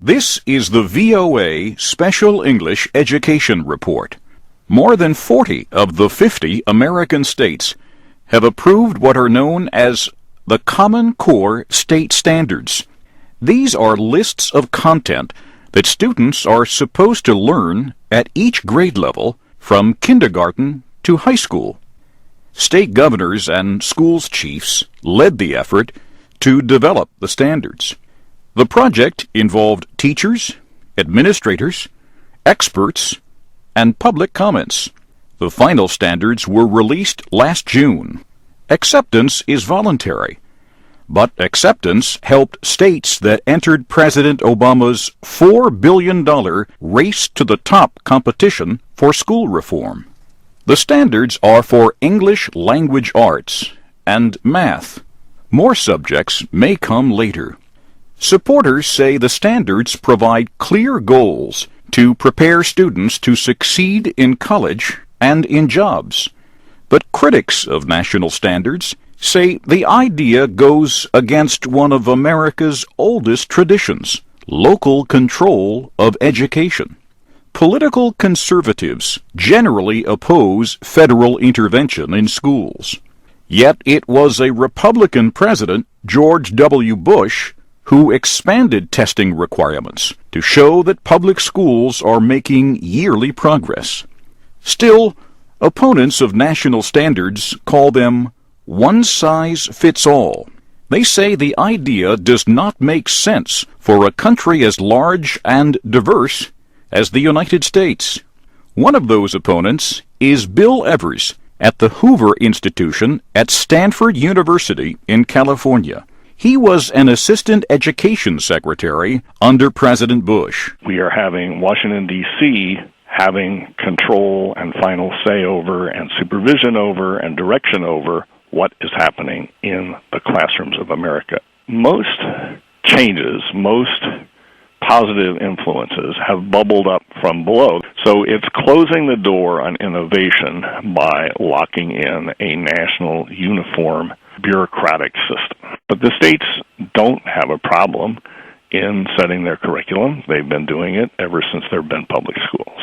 This is the VOA Special English Education Report. More than 40 of the 50 American states have approved what are known as the Common Core State Standards. These are lists of content that students are supposed to learn at each grade level from kindergarten to high school. State governors and schools chiefs led the effort to develop the standards. The project involved teachers, administrators, experts, and public comments. The final standards were released last June. Acceptance is voluntary, but acceptance helped states that entered President Obama's $4 billion race to the top competition for school reform. The standards are for English language arts and math. More subjects may come later. Supporters say the standards provide clear goals to prepare students to succeed in college and in jobs. But critics of national standards say the idea goes against one of America's oldest traditions, local control of education. Political conservatives generally oppose federal intervention in schools. Yet it was a Republican President, George W. Bush, who expanded testing requirements to show that public schools are making yearly progress. Still, opponents of national standards call them one-size-fits-all. They say the idea does not make sense for a country as large and diverse as the United States. One of those opponents is Bill Evers at the Hoover Institution at Stanford University in California. He was an assistant education secretary under President Bush. We are having Washington, D.C. having control and final say over and supervision over and direction over what is happening in the classrooms of America. Most changes, most positive influences have bubbled up from below. So it's closing the door on innovation by locking in a national uniform bureaucratic system. But the states don't have a problem in setting their curriculum. They've been doing it ever since there have been public schools.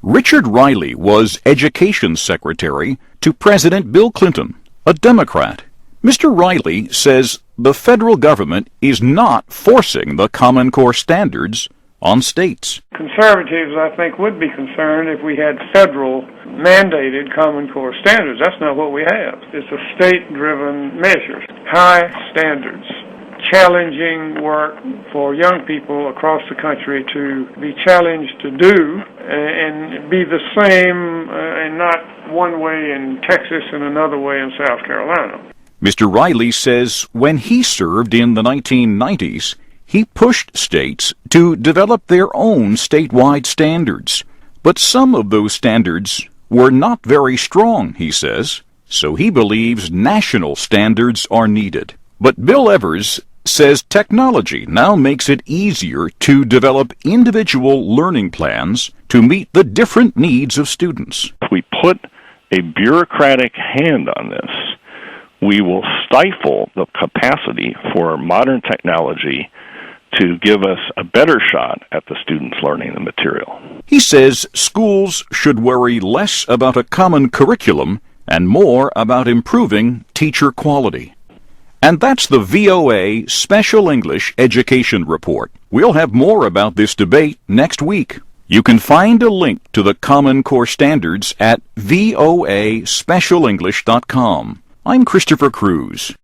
Richard Riley was Education Secretary to President Bill Clinton, a Democrat. Mr. Riley says the federal government is not forcing the Common Core standards on states. Conservatives, I think, would be concerned if we had federal mandated Common Core standards. That's not what we have. It's a state-driven measure. High standards, challenging work for young people across the country to be challenged to do and be the same and not one way in Texas and another way in South Carolina. Mr. Riley says when he served in the 1990s, he pushed states to develop their own statewide standards. But some of those standards were not very strong, he says, so he believes national standards are needed. But Bill Evers says technology now makes it easier to develop individual learning plans to meet the different needs of students. If we put a bureaucratic hand on this, we will stifle the capacity for modern technology to give us a better shot at the students learning the material. He says schools should worry less about a common curriculum and more about improving teacher quality. And that's the VOA Special English Education Report. We'll have more about this debate next week. You can find a link to the Common Core Standards at voaspecialenglish.com. I'm Christopher Cruz.